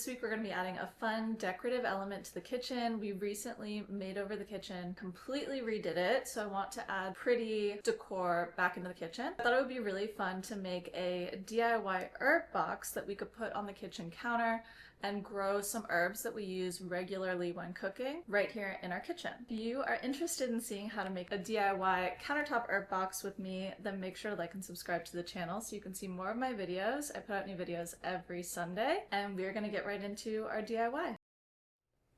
This week we're going to be adding a fun decorative element to the kitchen. We recently made over the kitchen, completely redid it, so I want to add pretty decor back into the kitchen. I thought it would be really fun to make a DIY herb box that we could put on the kitchen counter and grow some herbs that we use regularly when cooking right here in our kitchen. If you are interested in seeing how to make a DIY countertop herb box with me, then make sure to like and subscribe to the channel so you can see more of my videos. I put out new videos every Sunday, and we're gonna get right into our DIY.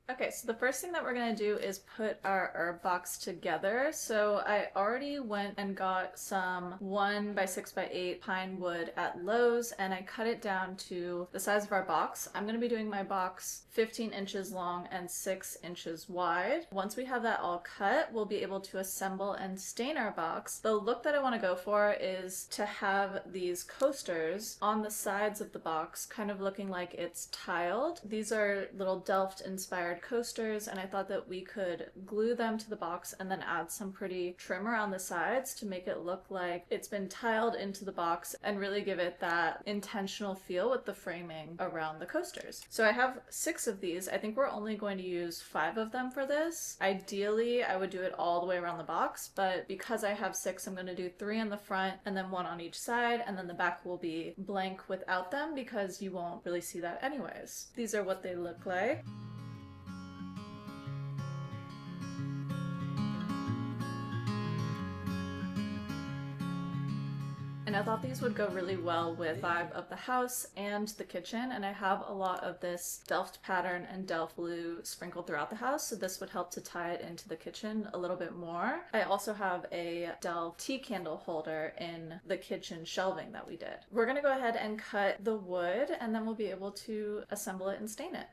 Okay, so the first thing that we're gonna do is put our herb box together. So I already went and got some 1x6x8 pine wood at Lowe's, and I cut it down to the size of our box. I'm gonna be doing my box 15 inches long and 6 inches wide. Once we have that all cut, we'll be able to assemble and stain our box. The look that I wanna go for is to have these coasters on the sides of the box, kind of looking like it's tiled. These are little Delft inspired coasters, and I thought that we could glue them to the box and then add some pretty trim around the sides to make it look like it's been tiled into the box and really give it that intentional feel with the framing around the coasters. So I have 6 of these. I think we're only going to use 5 of them for this. Ideally, I would do it all the way around the box, but because I have 6, I'm going to do 3 in the front and then 1 on each side, and then the back will be blank without them because you won't really see that anyways. These are what they look like. And I thought these would go really well with the vibe of the house and the kitchen, and I have a lot of this Delft pattern and Delft blue sprinkled throughout the house, so this would help to tie it into the kitchen a little bit more. I also have a Delft tea candle holder in the kitchen shelving that we did. We're gonna go ahead and cut the wood, and then we'll be able to assemble it and stain it.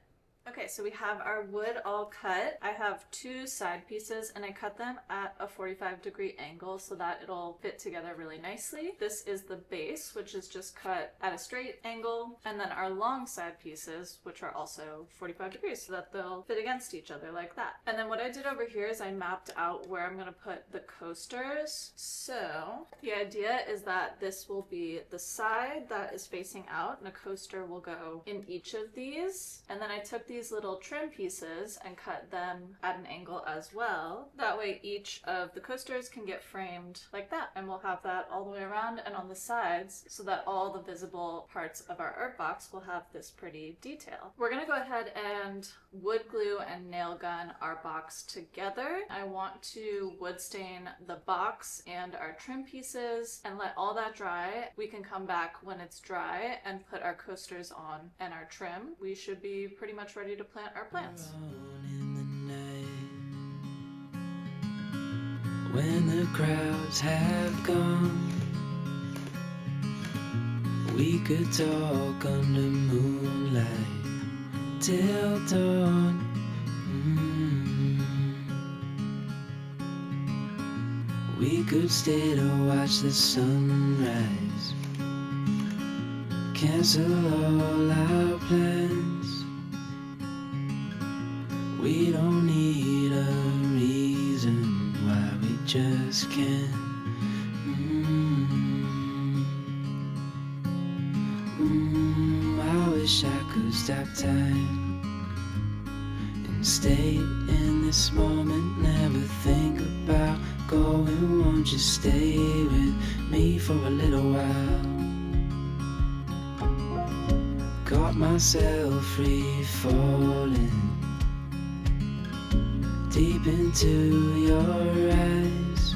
Okay, so we have our wood all cut. I have 2 side pieces and I cut them at a 45-degree angle so that it'll fit together really nicely. This is the base, which is just cut at a straight angle, and then our long side pieces, which are also 45 degrees, so that they'll fit against each other like that. And then what I did over here is I mapped out where I'm gonna put the coasters. So the idea is that this will be the side that is facing out, and a coaster will go in each of these. And then I took these little trim pieces and cut them at an angle as well. That way each of the coasters can get framed like that, and we'll have that all the way around and on the sides so that all the visible parts of our herb box will have this pretty detail. We're gonna go ahead and wood glue and nail gun our box together. I want to wood stain the box and our trim pieces and let all that dry. We can come back when it's dry and put our coasters on and our trim. We should be pretty much ready to plant our plants. When the crowds have gone, we could talk under moonlight till dawn. We could stay to watch the sunrise, cancel all our plans. We don't need a reason why we just can't. I wish I could stop time and stay in this moment, never think about going. Won't you stay with me for a little while? Got myself free falling deep into your eyes.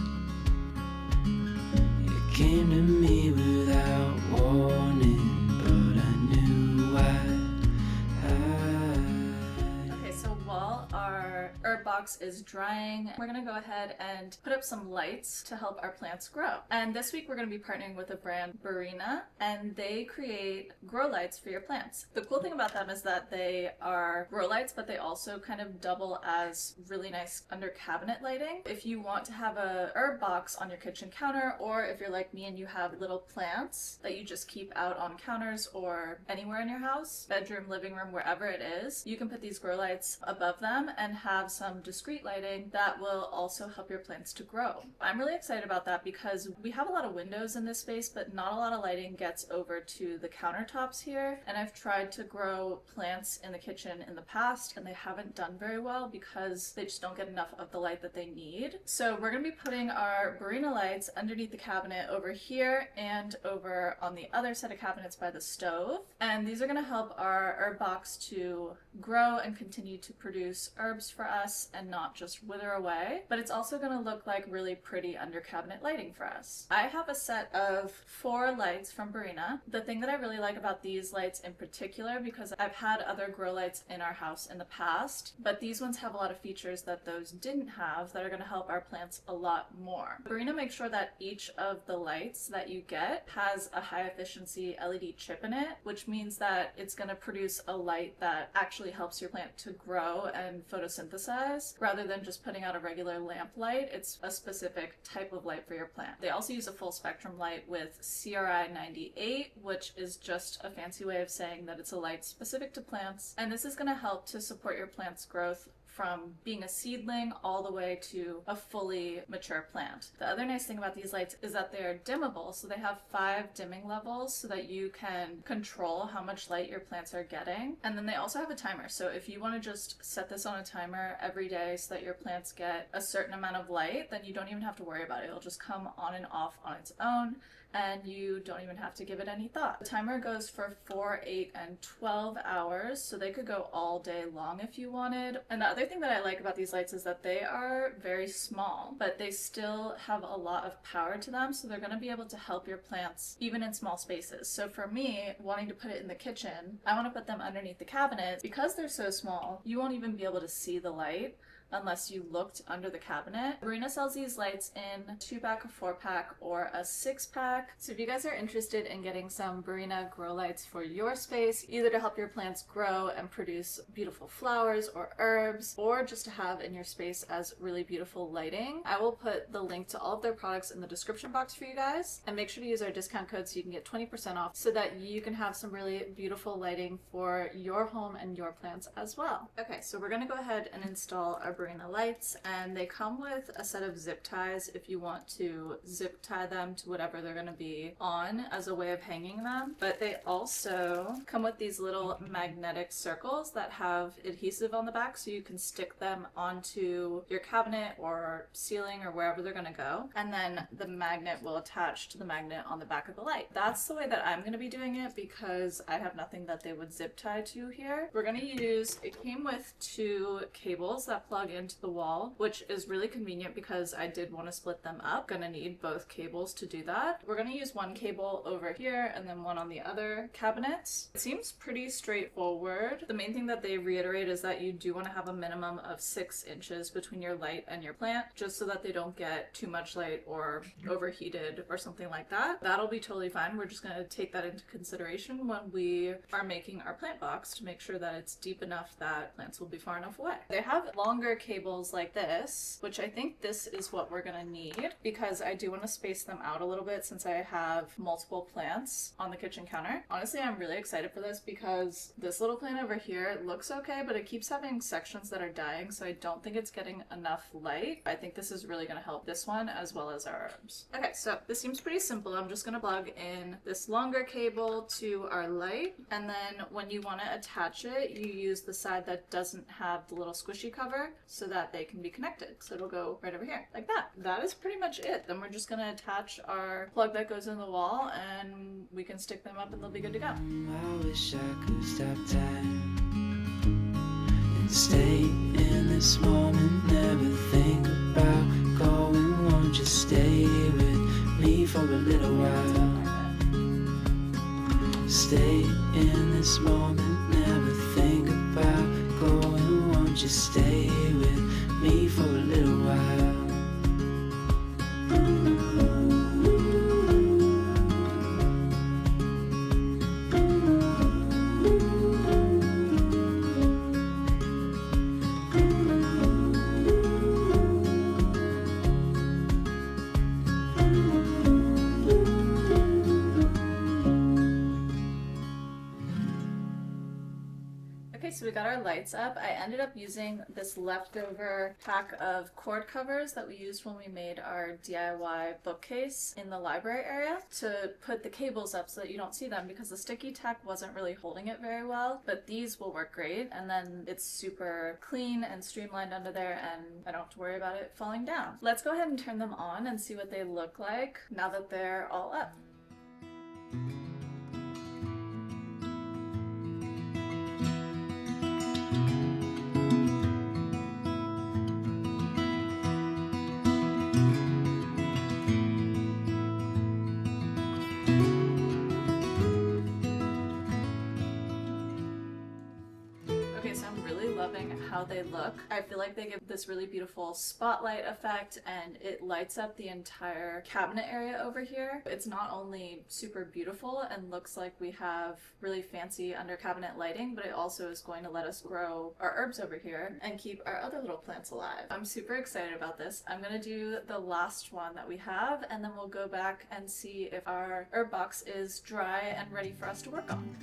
You came to me without warning, but I knew why. Okay, so while our herb box is drying, we're gonna go ahead and put up some lights to help our plants grow. And this week we're gonna be partnering with a brand, Barrina, and they create grow lights for your plants. The cool thing about them is that they are grow lights, but they also kind of double as really nice under cabinet lighting. If you want to have a herb box on your kitchen counter, or if you're like me and you have little plants that you just keep out on counters or anywhere in your house, bedroom, living room, wherever it is, you can put these grow lights above them and have some discreet lighting that will also help your plants to grow. I'm really excited about that because we have a lot of windows in this space, but not a lot of lighting gets over to the countertops here. And I've tried to grow plants in the kitchen in the past and they haven't done very well because they just don't get enough of the light that they need. So we're going to be putting our Barrina lights underneath the cabinet over here and over on the other set of cabinets by the stove. And these are going to help our herb box to grow and continue to produce herbs for us and not just wither away. But it's also going to look like really pretty under cabinet lighting for us. I have a set of 4 lights from Barrina. The thing that I really like about these lights in particular, because I've had other grow lights in our house in the past, but these ones have a lot of features that those didn't have that are going to help our plants a lot more. Barrina makes sure that each of the lights that you get has a high efficiency LED chip in it, which means that it's going to produce a light that actually helps your plant to grow and photosynthesize rather than just putting out a regular lamp light. It's a specific type of light for your plant. They also use a full spectrum light with CRI 98, which is just a fancy way of saying that it's a light specific to plants, and this is going to help to support your plant's growth from being a seedling all the way to a fully mature plant. The other nice thing about these lights is that they're dimmable, so they have 5 dimming levels so that you can control how much light your plants are getting. And then they also have a timer, so if you want to just set this on a timer every day so that your plants get a certain amount of light, then you don't even have to worry about it. It'll just come on and off on its own, and you don't even have to give it any thought. The timer goes for 4, 8, and 12 hours, so they could go all day long if you wanted. And the other thing that I like about these lights is that they are very small, but they still have a lot of power to them, so they're going to be able to help your plants even in small spaces. So for me, wanting to put it in the kitchen, I want to put them underneath the cabinets. Because they're so small, you won't even be able to see the light unless you looked under the cabinet. Barrina sells these lights in a 2-pack, a 4-pack, or a 6-pack. So if you guys are interested in getting some Barrina grow lights for your space, either to help your plants grow and produce beautiful flowers or herbs, or just to have in your space as really beautiful lighting, I will put the link to all of their products in the description box for you guys. And make sure to use our discount code so you can get 20% off so that you can have some really beautiful lighting for your home and your plants as well. Okay, so we're gonna go ahead and install our Barrina lights, and they come with a set of zip ties if you want to zip tie them to whatever they're going to be on as a way of hanging them. But they also come with these little magnetic circles that have adhesive on the back, so you can stick them onto your cabinet or ceiling or wherever they're going to go, and then the magnet will attach to the magnet on the back of the light. That's the way that I'm going to be doing it because I have nothing that they would zip tie to here. We're going to use, it came with 2 cables that plug into the wall, which is really convenient because I did want to split them up. Gonna need both cables to do that. We're gonna use one cable over here and then one on the other cabinets. It seems pretty straightforward. The main thing that they reiterate is that you do want to have a minimum of 6 inches between your light and your plant, just so that they don't get too much light or overheated or something like that. That'll be totally fine. We're just gonna take that into consideration when we are making our plant box to make sure that it's deep enough that plants will be far enough away. They have longer cables like this, which I think this is what we're gonna need because I do want to space them out a little bit since I have multiple plants on the kitchen counter. Honestly, I'm really excited for this because this little plant over here looks okay, but it keeps having sections that are dying, so I don't think it's getting enough light. I think this is really gonna help this one as well as our herbs. Okay, so this seems pretty simple. I'm just gonna plug in this longer cable to our light, and then when you want to attach it, you use the side that doesn't have the little squishy cover so that they can be connected. So it'll go right over here like that. That is pretty much it. Then we're just gonna attach our plug that goes in the wall and we can stick them up and they'll be good to go. I wish I could stop time and stay in this moment, never think about going. Won't you stay with me for a little while? Stay in this moment, never think about going. Won't you stay with me for a little while? So So we got our lights up. I ended up using this leftover pack of cord covers that we used when we made our DIY bookcase in the library area to put the cables up so that you don't see them, because the sticky tack wasn't really holding it very well, but these will work great, and then it's super clean and streamlined under there and I don't have to worry about it falling down. Let's go ahead and turn them on and see what they look like now that they're all up. How they look. I feel like they give this really beautiful spotlight effect and it lights up the entire cabinet area over here. It's not only super beautiful and looks like we have really fancy under cabinet lighting, but it also is going to let us grow our herbs over here and keep our other little plants alive. I'm super excited about this. I'm gonna do the last one that we have and then we'll go back and see if our herb box is dry and ready for us to work on.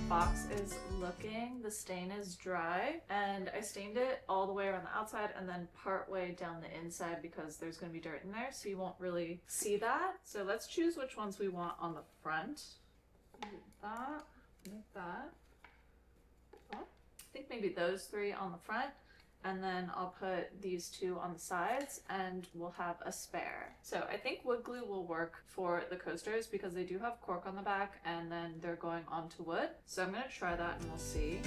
Box is looking. The stain is dry and I stained it all the way around the outside and then part way down the inside because there's going to be dirt in there, so you won't really see that. So let's choose which ones we want on the front. That, like that. Oh, I think maybe those three on the front, and then I'll put these two on the sides and we'll have a spare. So I think wood glue will work for the coasters because they do have cork on the back and then they're going onto wood. So I'm gonna try that and we'll see.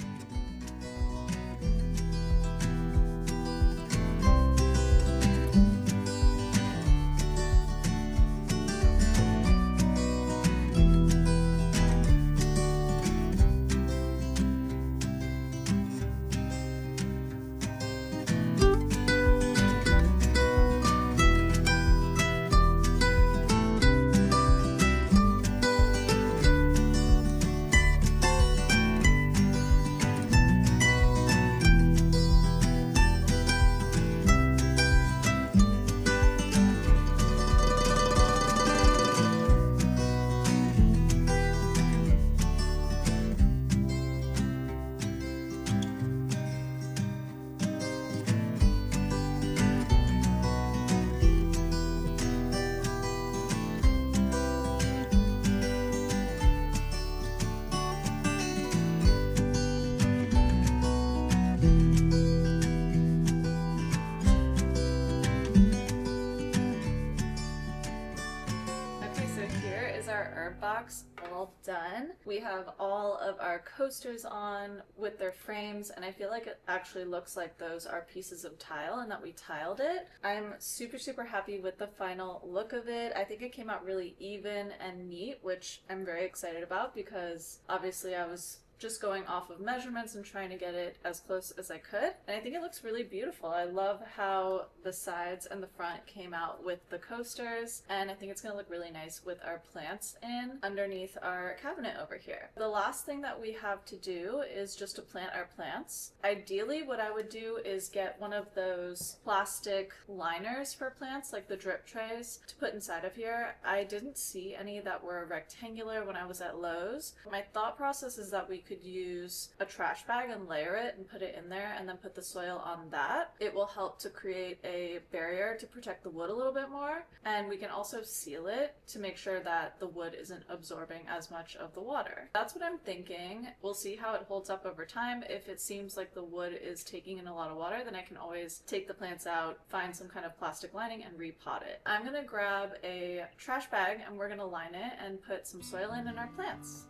Box all done. We have all of our coasters on with their frames, and I feel like it actually looks like those are pieces of tile and that we tiled it. I'm super happy with the final look of it. I think it came out really even and neat, which I'm very excited about because obviously I was just going off of measurements and trying to get it as close as I could. And I think it looks really beautiful. I love how the sides and the front came out with the coasters, and I think it's going to look really nice with our plants in underneath our cabinet over here. The last thing that we have to do is just to plant our plants. Ideally, what I would do is get one of those plastic liners for plants, like the drip trays, to put inside of here. I didn't see any that were rectangular when I was at Lowe's. My thought process is that we could use a trash bag and layer it and put it in there and then put the soil on that. It will help to create a barrier to protect the wood a little bit more, and we can also seal it to make sure that the wood isn't absorbing as much of the water. That's what I'm thinking. We'll see how it holds up over time. If it seems like the wood is taking in a lot of water, then I can always take the plants out, find some kind of plastic lining, and repot it. I'm gonna grab a trash bag and we're gonna line it and put some soil in our plants.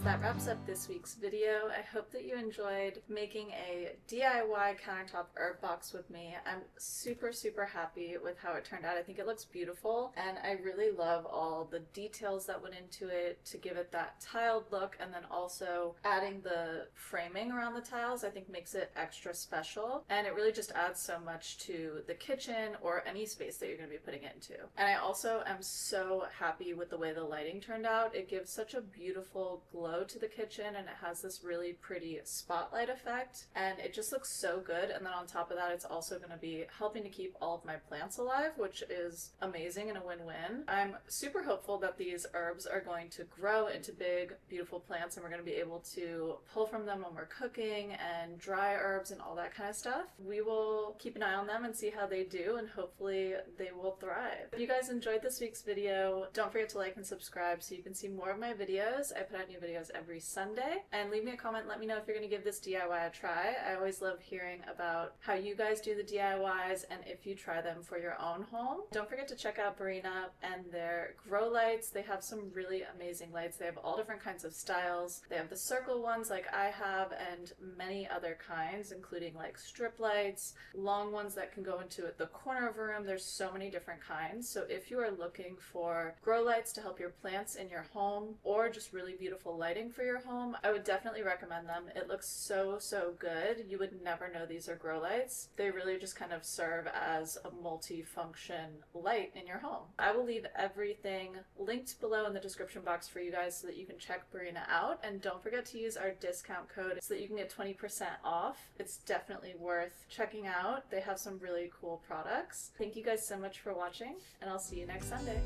That wraps up this week's video. I hope that you enjoyed making a DIY countertop herb box with me. I'm super happy with how it turned out. I think it looks beautiful, and I really love all the details that went into it to give it that tiled look, and then also adding the framing around the tiles I think makes it extra special, and it really just adds so much to the kitchen or any space that you're going to be putting it into. And I also am so happy with the way the lighting turned out. It gives such a beautiful glow to the kitchen, and it has this really pretty spotlight effect, and it just looks so good. And then on top of that, it's also going to be helping to keep all of my plants alive, which is amazing and a win-win. I'm super hopeful that these herbs are going to grow into big, beautiful plants, and we're going to be able to pull from them when we're cooking, and dry herbs and all that kind of stuff. We will keep an eye on them and see how they do, and hopefully they will thrive. If you guys enjoyed this week's video, don't forget to like and subscribe so you can see more of my videos. I put out new videos every Sunday, and leave me a comment. Let me know if you're going to give this DIY a try. I always love hearing about how you guys do the DIYs and if you try them for your own home. Don't forget to check out Barrina and their grow lights. They have some really amazing lights. They have all different kinds of styles. They have the circle ones like I have, and many other kinds, including like strip lights, long ones that can go into the corner of a room. There's so many different kinds. So if you are looking for grow lights to help your plants in your home, or just really beautiful lighting for your home, I would definitely recommend them. It looks so good. You would never know these are grow lights. They really just kind of serve as a multi-function light in your home. I will leave everything linked below in the description box for you guys so that you can check Barrina out, and don't forget to use our discount code so that you can get 20% off. It's definitely worth checking out. They have some really cool products. Thank you guys so much for watching, and I'll see you next Sunday.